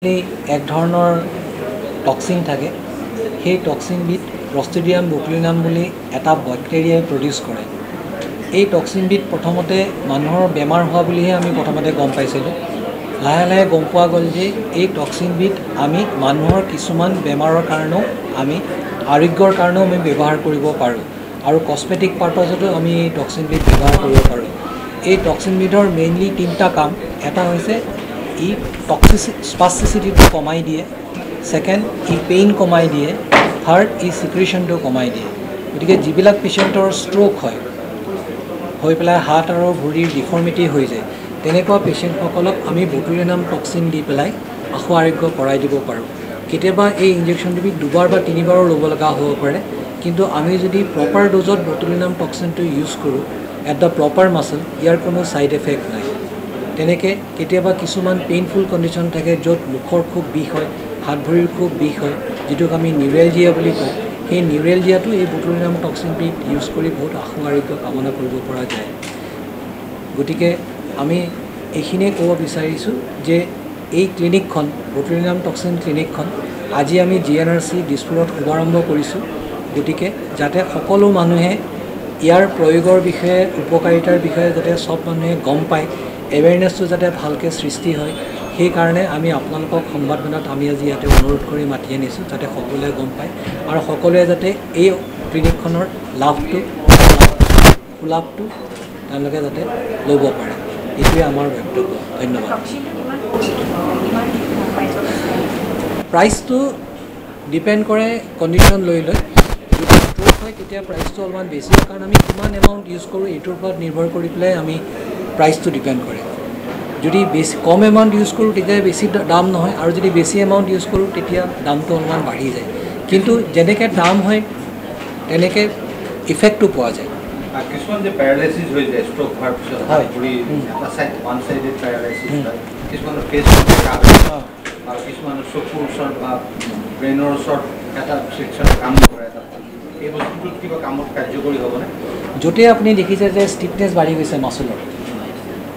এক ধৰণৰ টক্সিন থাকে সেই টক্সিনবিধ ক্লষ্ট্ৰিডিয়াম বটুলিনাম বুলি এটা বেক্টেৰিয়াই প্ৰডিউচ কৰে। এই টক্সিনবিধ প্ৰথমতে মানুহৰ বেমাৰ হোৱা বুলিহে আমি প্ৰথমতে গম পাইছিলোঁ। লাহে লাহে গম পোৱা গ'ল যে এই টক্সিনবিধ আমি মানুহৰ কিছুমান বেমাৰৰ কাৰণেও আমি আৰোগ্যৰ কাৰণেও আমি ব্যৱহাৰ কৰিব পাৰোঁ আৰু কছমেটিক পাৰ্পাছতো আমি এই টক্সিনবিধ ব্যৱহাৰ কৰিব পাৰোঁ। এই টক্সিনবিধৰ মেইনলি তিনিটা কাম। এটা হৈছে ই স্পাষ্টিচিটিটো কমাই দিয়ে, ছেকেণ্ড ই পেইন কমাই দিয়ে, থাৰ্ড ই চিক্ৰেশ্যনটো কমাই দিয়ে। গতিকে যিবিলাক পেচেণ্টৰ ষ্ট্ৰোক হৈ পেলাই হাত আৰু ভৰিৰ ডিফৰ্মিটি হৈ যায় তেনেকুৱা পেচেণ্টসকলক আমি বটুলিনাম টক্সিন দি পেলাই আশু আৰোগ্য কৰাই দিব পাৰোঁ। কেতিয়াবা এই ইনজেকশ্যনটো 2বাৰ বা 3বাৰো ল'ব লগা হ'ব পাৰে, কিন্তু আমি যদি প্ৰপাৰ ড'জত বটুলিনাম টক্সিনটো ইউজ কৰোঁ এট দ্য প্ৰপাৰ মাছল, ইয়াৰ কোনো ছাইড এফেক্ট নাই। তেনেকৈ কেতিয়াবা কিছুমান পেইনফুল কণ্ডিশ্যন থাকে য'ত মুখৰ খুব বিষ হয়, হাত ভৰিৰ খুব বিষ হয়, যিটোক আমি নিউৰেলজিয়া বুলি কওঁ। সেই নিউৰেলজিয়াটো এই বটুলিনাম টক্সিনবিধ ইউজ কৰি বহুত আশু আৰোগ্য কামনা কৰিব পৰা যায়। গতিকে আমি এইখিনিয়ে ক'ব বিচাৰিছোঁ যে এই ক্লিনিকখন বটুলিনাম টক্সিন ক্লিনিকখন আজি আমি GNRC দিছপুৰত শুভাৰম্ভ কৰিছোঁ। গতিকে যাতে সকলো মানুহে ইয়াৰ প্ৰয়োগৰ বিষয়ে উপকাৰিতাৰ বিষয়ে যাতে চব মানুহে গম পায়, এৱেৰনেছটো যাতে ভালকৈ সৃষ্টি হয়, সেইকাৰণে আমি আপোনালোকক সংবাদমেলত আমি আজি ইয়াতে অনুৰোধ কৰি মাতি আনিছোঁ যাতে সকলোৱে গম পায় আৰু সকলোৱে যাতে এই ক্লিনিকখনৰ লাভটো তেওঁলোকে যাতে ল'ব পাৰে। এইটোৱে আমাৰ বক্তব্য। ধন্যবাদ। প্ৰাইচটো ডিপেণ্ড কৰে কণ্ডিশ্যন লৈ যদি ষ্ট্ৰোক হয় তেতিয়া প্ৰাইচটো অলপমান বেছি হয়, কাৰণ আমি কিমান এমাউণ্ট ইউজ কৰোঁ এইটোৰ ওপৰত নিৰ্ভৰ কৰি পেলাই আমি প্ৰাইচটো ডিপেণ্ড কৰে। যদি বেছি কম এমাউণ্ট ইউজ কৰোঁ তেতিয়া বেছি দাম নহয়, আৰু যদি বেছি এমাউণ্ট ইউজ কৰোঁ তেতিয়া দামটো অলপমান বাঢ়ি যায়। কিন্তু যেনেকৈ দাম হয় তেনেকৈ ইফেক্টটো পোৱা যায়। কিছুমান যে পেৰালাইচিছ হৈ যায় ষ্ট্ৰোক হোৱাৰ পিছত, ওৱান চাইডেড পেৰালাইচিছ হয়, কিছুমানৰ ফেচ আৰু কিছুমানৰ চকুৰ ওচৰত বা ব্ৰেইনৰ ওচৰত এটা ছেকশ্যন কাম নকৰে। এই বস্তুটোত কিবা কামত কাৰ্যকৰী হ'বনে? য'তে আপুনি দেখিছে যে ষ্টিফনেছ বাঢ়ি গৈছে মাচুলৰ,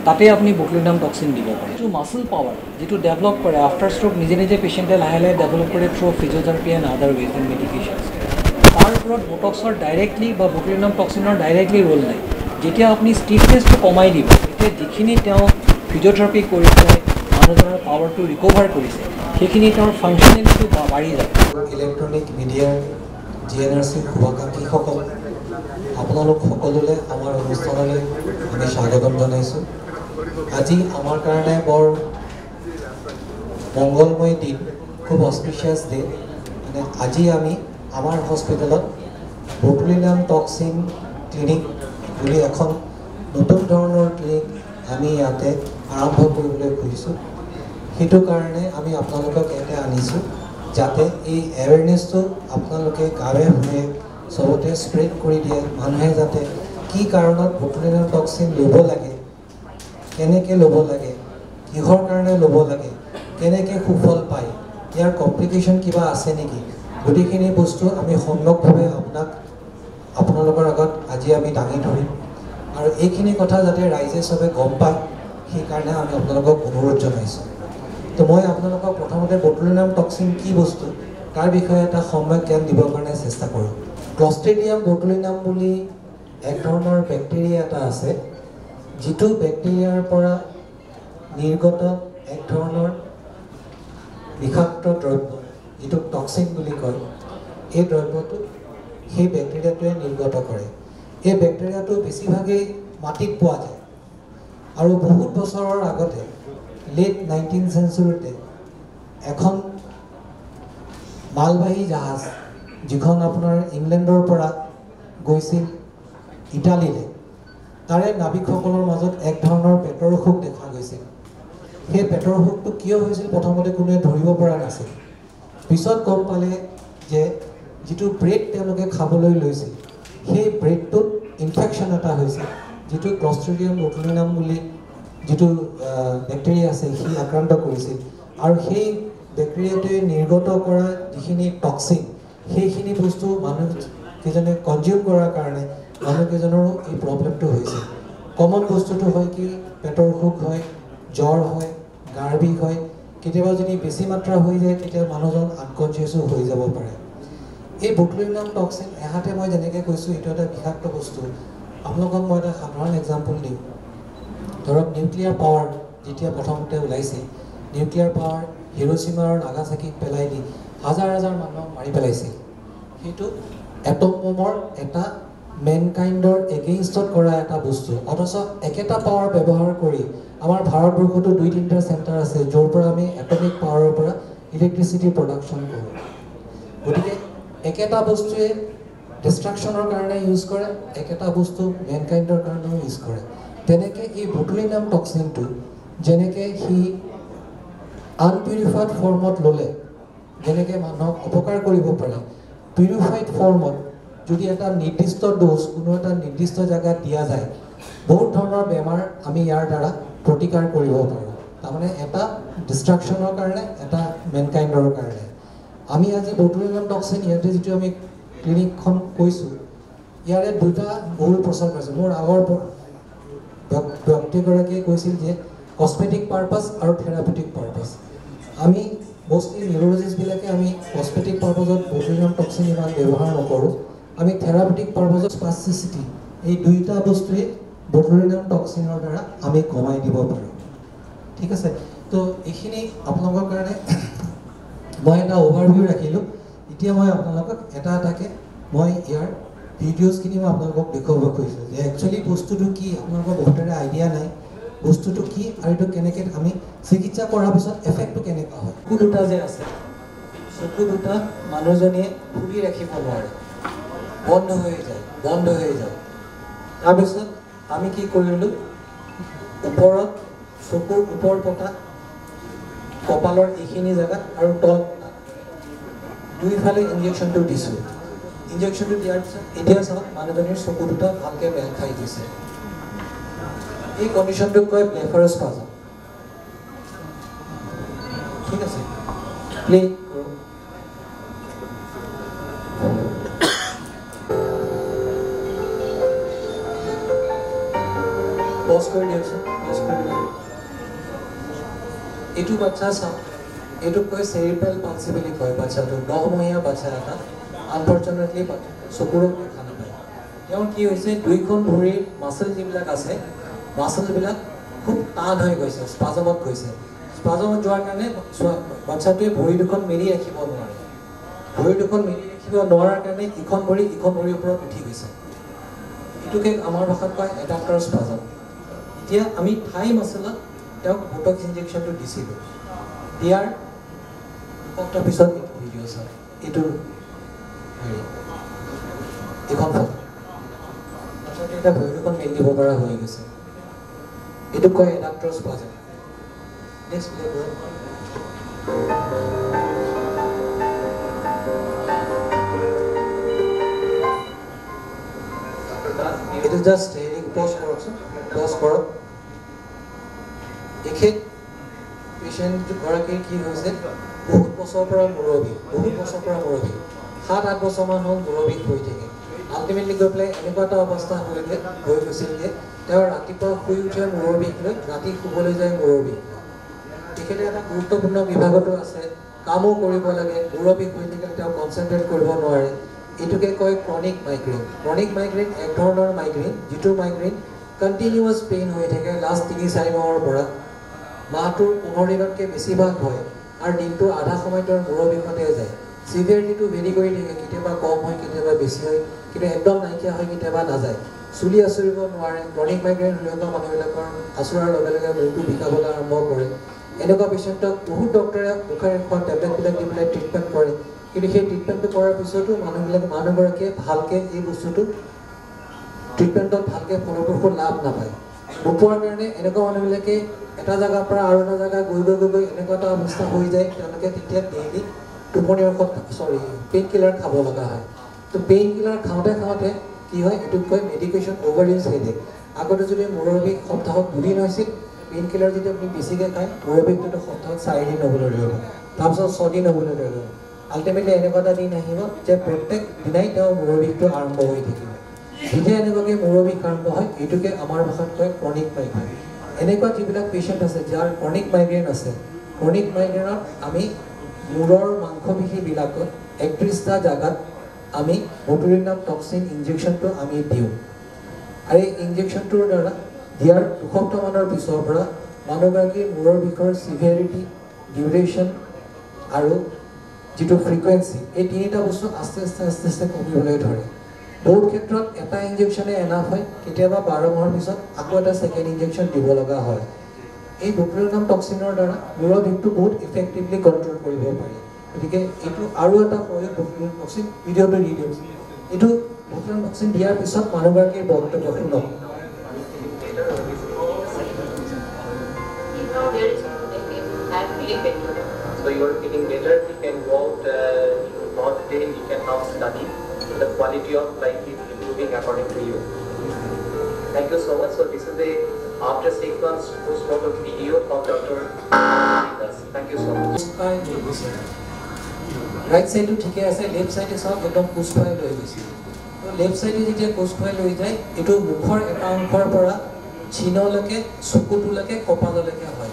তাতে আপুনি বটুলিনাম টক্সিন দিব পাৰে। যিটো মাচল পাৱাৰ যিটো ডেভেলপ কৰে আফটাৰ ষ্ট্ৰোক নিজে নিজে পেচেণ্টে লাহে লাহে ডেভেলপ কৰে through physiotherapy and other ways and medications. তাৰ ওপৰত বটক্সৰ ডাইৰেক্টলি বা বটুলিনাম টক্সিনৰ ডাইৰেক্টলি ৰোল নাই। যেতিয়া আপুনি ষ্টিফনেছটো কমাই দিব, তেতিয়া যিখিনি তেওঁ ফিজিঅ'থেৰাপি কৰি পেলাই মানুহজনৰ পাৱাৰটো ৰিকভাৰ কৰিছে সেইখিনি তেওঁৰ ফাংচনেলিটিটো বাঢ়ি যায়। ইলেক্ট্ৰনিক মিডিয়াৰ GNRC শুভাকাংক্ষীসকল, আপোনালোক সকলোলৈ আমাৰ অনুষ্ঠানলৈ আমি স্বাগতম জনাইছোঁ। আজি আমাৰ কাৰণে বৰ মংগলময় দিন, খুব অস্পিচিয়াছ ডে। মানে আজি আমি আমাৰ হস্পিটেলত বটুলিনাম টক্সিন ক্লিনিক বুলি এখন নতুন ধৰণৰ ক্লিনিক আমি ইয়াতে আৰম্ভ কৰিবলৈ খুজিছোঁ। সেইটো কাৰণে আমি আপোনালোকক ইয়াতে আনিছোঁ যাতে এই এৱেৰনেছটো আপোনালোকে গাঁৱে ভূঞে চবতে স্প্ৰেড কৰি দিয়ে। মানুহে যাতে কি কাৰণত বটুলিনাম টক্সিন ল'ব লাগে, কেনেকৈ ল'ব লাগে, কিহৰ কাৰণে ল'ব লাগে, কেনেকৈ সুফল পায়, ইয়াৰ কমপ্লিকেশ্যন কিবা আছে নেকি, গোটেইখিনি বস্তু আমি সম্যকভাৱে আপোনালোকৰ আগত আজি আমি দাঙি ধৰিম। আৰু এইখিনি কথা যাতে ৰাইজে চবে গম পায় সেইকাৰণে আমি আপোনালোকক অনুৰোধ জনাইছোঁ। তো মই আপোনালোকক প্ৰথমতে বটুলিনাম টক্সিন কি বস্তু তাৰ বিষয়ে এটা সম্যক জ্ঞান দিবৰ কাৰণে চেষ্টা কৰোঁ। ক্লষ্ট্ৰিডিয়াম বটুলিনাম বুলি এক ধৰণৰ বেক্টেৰিয়া এটা আছে, যিটো বেক্টেৰিয়াৰ পৰা নিৰ্গত এক ধৰণৰ বিষাক্ত দ্ৰব্য, যিটো টক্সিন বুলি কয়, এই দ্ৰব্যটো সেই বেক্টেৰিয়াটোৱে নিৰ্গত কৰে। এই বেক্টেৰিয়াটো বেছিভাগেই মাটিত পোৱা যায় আৰু বহুত বছৰৰ আগতে লেট 19th চেঞ্চুৰীতে এখন মালবাহী জাহাজ যিখন আপোনাৰ ইংলেণ্ডৰ পৰা গৈছিল ইটালীলৈ, তাৰে নাবিকসকলৰ মাজত এক ধৰণৰ পেটৰ অসুখ দেখা গৈছিল। সেই পেটৰ অসুখটো কিয় হৈছিল প্ৰথমতে কোনোৱে ধৰিব পৰা নাছিল। পিছত গম পালে যে যিটো ব্ৰেড তেওঁলোকে খাবলৈ লৈছিল সেই ব্ৰেডটোত ইনফেকশ্যন এটা হৈছিল, যিটো ক্লষ্ট্ৰিডিয়াম বটুলিনাম বুলি যিটো বেক্টেৰিয়া আছে সি আক্ৰান্ত কৰিছিল। আৰু সেই বেক্টেৰিয়াটোৱে নিৰ্গত কৰা যিখিনি টক্সিন, সেইখিনি বস্তু মানুহকেইজনে কনজিউম কৰাৰ কাৰণে মানুহকেইজনৰো এই প্ৰব্লেমটো হৈছিল। কমন বস্তুটো হয় কি পেটৰ অসুখ হয়, জ্বৰ হয়, গাৰ বিষ হয়, কেতিয়াবা যদি বেছি মাত্ৰা হৈ যায় তেতিয়া মানুহজন আনকনচিয়াছো হৈ যাব পাৰে এই বটুলিনাম টক্সিন এহাতে মই যেনেকৈ কৈছোঁ এইটো এটা বিষাক্ত বস্তু আপোনালোকক মই এটা সাধাৰণ এক্সাম্পল দিওঁ ধৰক নিউক্লিয়াৰ পাৱাৰ যেতিয়া প্ৰথমতে ওলাইছে নিউক্লিয়াৰ পাৱাৰ হিৰোশ্বিমা আৰু নাগাচাকিক পেলাই দি হাজাৰ হাজাৰ মানুহক মাৰি পেলাইছিল সেইটো এটম বমৰ এটা মেনকাইণ্ডৰ এগেইনষ্টত কৰা এটা বস্তু অথচ একেটা পাৱাৰ ব্যৱহাৰ কৰি আমাৰ ভাৰতবৰ্ষতো 2-3টা চেণ্টাৰ আছে য'ৰ পৰা আমি এটমিক পাৱাৰৰ পৰা ইলেক্ট্ৰিচিটি প্ৰডাকশ্যন কৰোঁ গতিকে একেটা বস্তুৱে ডিষ্ট্ৰাকশ্যনৰ কাৰণে ইউজ কৰে একেটা বস্তু মেনকাইণ্ডৰ কাৰণেও ইউজ কৰে তেনেকৈ এই বটুলিনাম টক্সিনটো যেনেকৈ সি আনপিউৰিফাইড ফৰ্মত ল'লে যেনেকৈ মানুহক অপকাৰ কৰিব পাৰে পিউৰিফাইড ফৰ্মত যদি এটা নিৰ্দিষ্ট ড'জ কোনো এটা নিৰ্দিষ্ট জেগাত দিয়া যায় বহুত ধৰণৰ বেমাৰ আমি ইয়াৰ দ্বাৰা প্ৰতিকাৰ কৰিব পাৰোঁ তাৰমানে এটা ডিষ্ট্ৰাকশ্যনৰ কাৰণে এটা মেনকাইণ্ডৰ কাৰণে আমি আজি বটুলিনাম টক্সিন ইয়াতে যিটো আমি ক্লিনিকখন কৈছোঁ ইয়াৰে দুটা বহুল প্ৰচাৰ পাইছোঁ মোৰ আগৰ ব্যক্তিগৰাকীয়ে কৈছিল যে কছমেটিক পাৰপাছ আৰু থেৰাপিউটিক পাৰপাছ আমি মোষ্টলি নিউৰলজিষ্টবিলাকে আমি কছমেটিক পাৰপাছত বটুলিনাম টক্সিন ইমান ব্যৱহাৰ নকৰোঁ আমি থেৰাপিউটিক পাৰপাছত স্পাষ্টিচিটি এই দুইটা বস্তুৱে বটুলিনাম টক্সিনৰ দ্বাৰা আমি কমাই দিব পাৰোঁ ঠিক আছে তো এইখিনি আপোনালোকৰ কাৰণে মই এটা অভাৰভিউ ৰাখিলোঁ এতিয়া মই আপোনালোকক এটা এটাকৈ মই ইয়াৰ ভিডিঅ'জখিনি মই আপোনালোকক দেখুৱাব খুজিছোঁ যে একচুৱেলি বস্তুটো কি আপোনালোকৰ বহুতৰে আইডিয়া নাই বস্তুটো কি আৰু এইটো কেনেকৈ আমি চিকিৎসা কৰাৰ পিছত এফেক্টটো কেনেকুৱা হয় চকু দুটা যে আছে চকু দুটা মানুহজনীয়ে ফুলি ৰাখিব নোৱাৰে বন্ধ হৈ যায় তাৰপিছত আমি কি কৰিলোঁ ওপৰত চকুৰ ওপৰ পতা কপালৰ এইখিনি জেগাত আৰু তল দুইফালে ইনজেকশ্যনটো দিছোঁ ইনজেকশ্যনটো দিয়াৰ পিছত এতিয়া চাওক মানুহজনীৰ চকু দুটা ভালকৈ মেল খাই গৈছে এই কণ্ডিশ্যনটোক কয় ব্লেফাৰোস্পাজম ঠিক আছে প্লে পজ কৰি দিয়কচোন এইটো বাচ্চা চাওক এইটোক কয় চেৰিব্ৰেল পালচি বুলি কয় বাচ্চাটো 9 বাচ্চা এটা আনফৰ্চুনেটলি চকুৰো দেখা নাপায় তেওঁৰ কি হৈছে দুইখন ভৰিৰ মাছল যিবিলাক আছে মাছলবিলাক খুব টান হৈ গৈছে স্পাজমত গৈছে স্পাজমত যোৱাৰ কাৰণে বাচ্চাটোৱে ভৰি দুখন মেলি ৰাখিব নোৱাৰে ভৰি দুখন মেলি ৰাখিব নোৱাৰাৰ কাৰণে ইখন ভৰিৰ ওপৰত উঠি গৈছে এইটোকে আমাৰ ভাষাত কয় এডাপ্টাৰ স্পাজম এতিয়া আমি ঠাই মাছলত তেওঁক বটক্স ইনজেকশ্যনটো দিছিলোঁ দিয়াৰ দুসপ্তাহ পিছত এইটো ভিডিঅ' চাওক এইটো হেৰি এইখন ফটো তাৰপিছত এতিয়া ভৰি দুখন মেলি দিব পৰা হৈ গৈছে এইটোক কয় এডাপ্টাৰ স্পাজম নেক্সট প্লে কৰক এইটো জাষ্ট হেৰি পজ কৰকচোন পজ কৰক এখেত পেচেণ্টগৰাকীৰ কি হৈছে বহুত বছৰৰ পৰা মূৰৰ বিষ 7-8 বছৰমান হ'ল মূৰৰ বিষ হৈ থাকে আল্টিমেটলি গৈ পেলাই এনেকুৱা এটা অৱস্থা হৈ গৈছিল যে তেওঁ ৰাতিপুৱা শুই উঠে মূৰৰ বিষ লৈ ৰাতি শুবলৈ যায় মূৰৰ বিষ তেখেতে এটা গুৰুত্বপূৰ্ণ বিভাগতো আছে কামো কৰিব লাগে মূৰৰ বিষ হৈ থাকিলে তেওঁ কনচেনট্ৰেট কৰিব নোৱাৰে এইটোকে কয় ক্ৰনিক মাইগ্ৰেইন এক ধৰণৰ মাইগ্ৰেইন যিটো মাইগ্ৰেইন কণ্টিনিউৱাছ পেইন হৈ থাকে লাষ্ট 3-4 মাহৰ পৰা মাহটোৰ 15 দিনতকৈ বেছিভাগ হয় আৰু দিনটো আধা সময় তেওঁৰ মূৰৰ বিষতে যায় চিভিয়াৰিটিটো ভেৰি কৰি থাকে কেতিয়াবা কম হয় কেতিয়াবা বেছি হয় কিন্তু একদম নাইকিয়া হয় কেতিয়াবা নাযায় চুলি আঁচুৰিব নোৱাৰে ক্ৰনিক মাইগ্ৰেইন হৈ থকা মানুহবিলাকৰ আঁচুৰাৰ লগে লগে মূৰটো বিষাবলৈ আৰম্ভ কৰে এনেকুৱা পেচেণ্টক বহুত ডক্টৰে মুখেৰে খোৱা টেবলেটবিলাক দি পেলাই ট্ৰিটমেণ্ট কৰে কিন্তু সেই ট্ৰিটমেণ্টটো কৰাৰ পিছতো মানুহগৰাকীয়ে ভালকৈ এই বস্তুটো ট্ৰিটমেণ্টত ভালকৈ ফলপ্ৰসূ লাভ নাপায় নোপোৱাৰ কাৰণে এনেকুৱা মানুহবিলাকে এটা জেগাৰ পৰা আৰু এটা জেগা গৈ এনেকুৱা এটা অৱস্থা হৈ যায় তেওঁলোকে তেতিয়া ডেইলি টোপনিৰ ঔষধ পেইন কিলাৰ খাব লগা হয় তো পেইন কিলাৰ খাওঁতে কি হয় এইটোক কয় মেডিকেশ্যন অভাৰ ইউজ হেডেক আগতে যদি মূৰৰ বিষ সপ্তাহত 2 দিন হৈছিল পেইন কিলাৰ যদি আপুনি বেছিকৈ খায় মূৰৰ বিষটোতো সপ্তাহত 4 দিন হ'বলৈ ধৰিব তাৰপিছত 6 দিন হ'বলৈ ধৰিব আল্টিমেটলি এনেকুৱা এটা দিন আহিব যে প্ৰত্যেক দিনাই তেওঁ মূৰৰ বিষটো আৰম্ভ হৈ থাকিব যেতিয়া এনেকুৱাকৈ মূৰৰ বিষ আৰম্ভ হয় এইটোকে আমাৰ ভাষাত কয় ক্ৰনিক মাইগ্ৰেইন এনেকুৱা যিবিলাক পেচেণ্ট আছে যাৰ ক্ৰনিক মাইগ্ৰেইন আছে ক্ৰনিক মাইগ্ৰেনত আমি মূৰৰ মাংসপেশীবিলাকত 31টা জাগাত আমি বটুলিনাম টক্সিন ইনজেকশ্যনটো আমি দিওঁ আৰু এই ইনজেকশ্যনটোৰ দ্বাৰা দিয়াৰ দুসপ্তাহমানৰ পিছৰ পৰা মানুহগৰাকীৰ মূৰৰ বিষৰ চিভিয়াৰিটি ডিউৰেশ্যন আৰু যিটো ফ্ৰিকুৱেঞ্চি এই তিনিটা বস্তু আস্তে আস্তে কমিবলৈ ধৰে বহুত ক্ষেত্ৰত এটা ইনজেকশ্যনে এনাফ হয় কেতিয়াবা 12 মাহৰ পিছত আকৌ এটা ছেকেণ্ড ইনজেকশ্যন দিব লগা হয় এই বটুলিনাম টক্সিনৰ দ্বাৰা মূৰৰ বিষটো বহুত ইফেক্টিভলি কণ্ট্ৰল কৰিব পাৰি গতিকে এইটো আৰু এটা প্ৰয়োগ বটুলিনাম টক্সিন ভিডিঅ'টো দি দিওঁ এইটো বটুলিনাম টক্সিন দিয়াৰ পিছত মানুহগৰাকীৰ বক্তব্য শুনক So you are feeling better, you can go out, not day, you can now study. The quality of life is improving according to you. Thank you so much. So this is the after 6 months post-mortem video of Dr. Thank you so much. Right side to ঠিকে আছে left side is একদম কোষফাই লৈ গৈছে তো left side যেতিয়া কোষফাই লৈ যায় এটো মুখৰ এটা অংশৰ পৰা চিনলৈকে চকুটোলৈকে কপাললৈকে হয়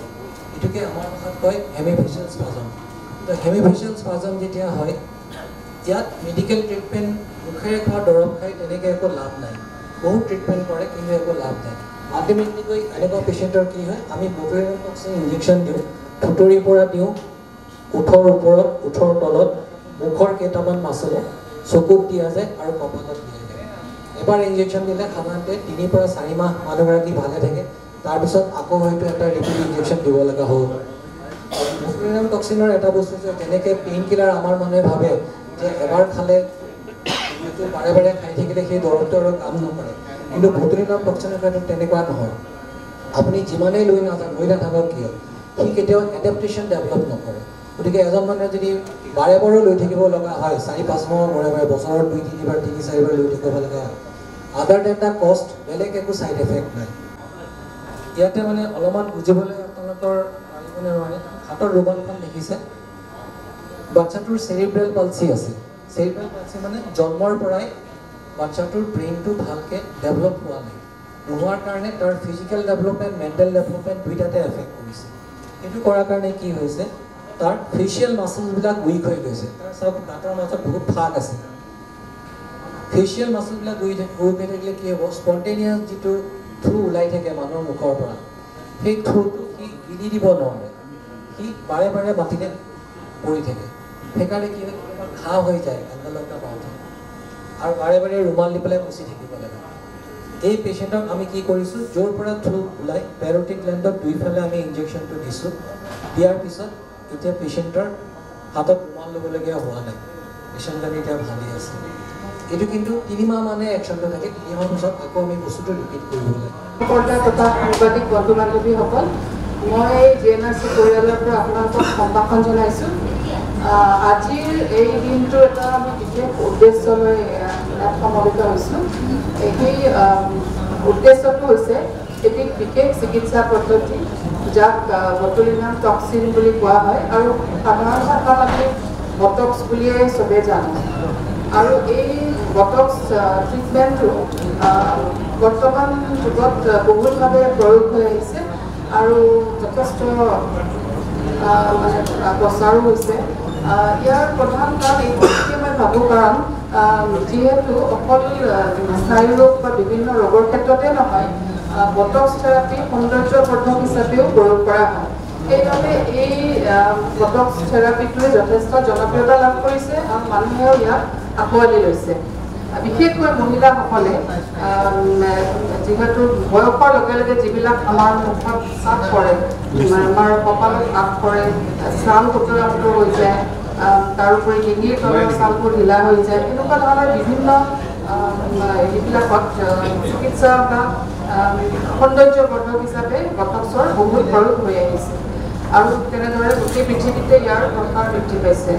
এটোকে আমাৰ ভাষাত কয় হেমিফেচিয়েল স্পাজম তো হেমিফেচিয়েল স্পাজম যেতিয়া হয় ইয়াত মেডিকেল ট্ৰিটমেণ্ট মুখেৰে খোৱা দৰৱ খাই তেনেকৈ একো লাভ নাই বহুত ট্ৰিটমেণ্ট কৰে কিন্তু একো লাভ নাই আল্টিমেটলি গৈ এনেকুৱা পেচেণ্টৰ কি হয় আমি বটুলিনাম টক্সিন ইনজেকশ্যন দিওঁ থুতৰিৰ পৰা দিওঁ ওঠৰ ওপৰত ওঠৰ তলত মুখৰ কেইটামান মাছলত চকুত দিয়া যায় আৰু কপালত দিয়া যায় এবাৰ ইনজেকশ্যন দিলে সাধাৰণতে 3 পৰা 4 মাহ মানুহগৰাকী ভালে থাকে তাৰপিছত আকৌ হয়তো এটা ৰিপিট ইনজেকশ্যন দিব লগা হ'ব বটুলিনাম টক্সিনৰ এটা বস্তু যে যেনেকৈ পেইন কিলাৰ আমাৰ মানুহে ভাবে যে এবাৰ খালে এইটো বাৰে বাৰে খাই থাকিলে সেই দৰৱটো আৰু কাম নকৰে কিন্তু বটুলিনাম টক্সিনৰ ক্ষেত্ৰত তেনেকুৱা নহয় আপুনি যিমানেই লৈ নাথাকক কিয় সি কেতিয়াও এডাপ্টেশ্যন ডেভেলপ নকৰে গতিকে এজন মানুহে যদি বাৰে বাৰে লৈ থাকিব লগা হয় 4-5 মাহৰ মূৰে মূৰে বছৰত 2-3 বাৰ 3-4 বাৰ লৈ থাকিব লগা হয় আদাৰ দেন দ্য কষ্ট বেলেগ একো ছাইড এফেক্ট নাই ইয়াতে মানে অলপমান বুজিবলৈ আপোনালোকৰ পাৰিবনে নোৱাৰে হাতৰ ৰুমালখন দেখিছে বাচ্চাটোৰ চেৰিব্ৰেল পালচি আছে চেৰিব্ৰেল পালচি মানে জন্মৰ পৰাই বাচ্চাটোৰ ব্ৰেইনটো ভালকৈ ডেভেলপ হোৱা নাই নোহোৱাৰ কাৰণে তাৰ ফিজিকেল ডেভেলপমেণ্ট মেণ্টেল ডেভেলপমেণ্ট দুইটাতে এফেক্ট কৰিছে এইটো কৰাৰ কাৰণে কি হৈছে তাৰ ফেচিয়েল মাছলছবিলাক উইক হৈ গৈছে তাৰ চব দাঁতৰ মাজত বহুত ফাঁক আছে ফেচিয়েল মাছলছবিলাক উইক হৈ থাকিলে কি হ'ব স্পণ্টেনিয়াছ যিটো থ্ৰু ওলাই থাকে মানুহৰ মুখৰ পৰা সেই থ্ৰুটো সি গিলি দিব নোৱাৰে সি বাৰে বাৰে মাটিতে পৰি থাকে সেইকাৰণে কি হয় কেতিয়াবা ঘাঁ হৈ যায় আন্দোলনটা পাওঁতে আৰু বাৰে বাৰে ৰুমাল দি পেলাই মুচি থাকিব লাগে এই পেচেণ্টক আমি কি কৰিছোঁ য'ৰ পৰা থ্ৰু ওলাই পেৰোটিক গ্লেণ্ডত দুইফালে আমি ইনজেকশ্যনটো দিছোঁ দিয়াৰ পিছত এতিয়া পেচেণ্টৰ হাতত ৰুমাল ল'বলগীয়া হোৱা নাই পেচেণ্টজনী এতিয়া ভালেই আছে এইটো কিন্তু 3 মাহ মানে একশ্যনটো থাকে 3 মাহৰ পিছত আকৌ আমি বস্তুটো ৰিপিট কৰিব লাগে সাংবাদিক বন্ধু বান্ধৱীসকল মই JNRC পৰিয়ালৰ পৰা আপোনালোকক সম্ভাষণ জনাইছোঁ আজিৰ এই দিনটোৰ এটা আমি বিশেষ উদ্দেশ্য লৈ সমবেত হৈছোঁ সেই উদ্দেশ্যটো হৈছে এটি বিশেষ চিকিৎসা পদ্ধতি যাক বটুলিনাম টক্সিন বুলি কোৱা হয় আৰু সাধাৰণ ভাষাত আমি বটক্স বুলিয়ে চবেই জানো আৰু এই বটক্স ট্ৰিটমেণ্টটো বৰ্তমান যুগত বহুলভাৱে প্ৰয়োগ হৈ আহিছে আৰু যথেষ্ট মানে প্ৰচাৰো হৈছে ইয়াৰ প্ৰধান কাৰণ এইটোকে মই ভাবোঁ কাৰণ যিহেতু অকল স্নায়ু ৰোগ বা বিভিন্ন ৰোগৰ ক্ষেত্ৰতে নহয় বটক্স থেৰাপি সৌন্দৰ্যবৰ্ধক হিচাপেও প্ৰয়োগ কৰা হয় সেইবাবে এই বটক্স থেৰাপিটোৱে যথেষ্ট জনপ্ৰিয়তা লাভ কৰিছে আৰু মানুহেও ইয়াক আঁকোৱালি লৈছে বিশেষকৈ মহিলাসকলে যিহেতু বয়সৰ লগে লগে যিবিলাক আমাৰ মুখত চাপ পৰে আমাৰ কপালত আপ পৰে ছাল সুতৰা সুতৰ হৈ যায় তাৰোপৰি ডিঙিৰ তলৰ ছালবোৰ ঢিলা হৈ যায় এনেকুৱা ধৰণৰ বিভিন্ন এইবিলাকত চিকিৎসা বা সৌন্দৰ্যবৰ্ধক হিচাপে বটক্সৰ বহুল প্ৰয়োগ হৈ আহিছে আৰু তেনেদৰে গোটেই পৃথিৱীতে ইয়াৰ প্ৰসাৰ বৃদ্ধি পাইছে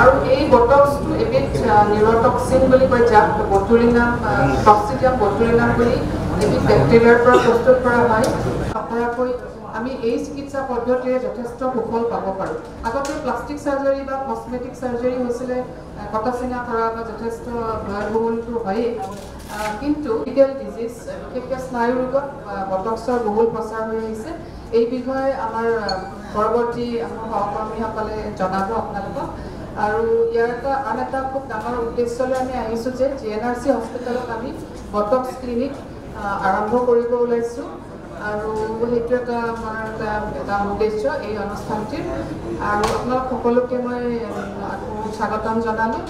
আৰু এই বটক্সটো এবিধ নিউৰটক্সিন বুলি কয় যাক বটুলিনাম টক্সিডিয়াম বটুলিনাম বুলি এবিধ বেক্টেৰিয়াৰ পৰা প্ৰস্তুত কৰা হয় নকৰাকৈ আমি এই চিকিৎসা পদ্ধতিৰে যথেষ্ট সুফল পাব পাৰোঁ আগতে প্লাষ্টিক চাৰ্জাৰী বা কছমেটিক চাৰ্জাৰী হৈছিলে কটা চিঙা কৰা বা যথেষ্ট ব্যয়বহুলটো হয়েই কিন্তু মেডিকেল ডিজিজ বিশেষকৈ স্নায়ু ৰোগত বটক্সৰ বহুল প্ৰচাৰ হৈ আহিছে এই বিষয়ে আমাৰ পৰৱৰ্তী আমাৰ সহকৰ্মীসকলে জনাব আপোনালোকক আৰু ইয়াৰ আন এটা খুব ডাঙৰ উদ্দেশ্যলৈ আমি আহিছোঁ যে GNRC হস্পিটেলত আমি বটক্স ক্লিনিক আৰম্ভ কৰিব ওলাইছোঁ আৰু সেইটো এটা আমাৰ এটা উদ্দেশ্য এই অনুষ্ঠানটিৰ আৰু আপোনালোক সকলোকে মই স্বাগতম জনালোঁ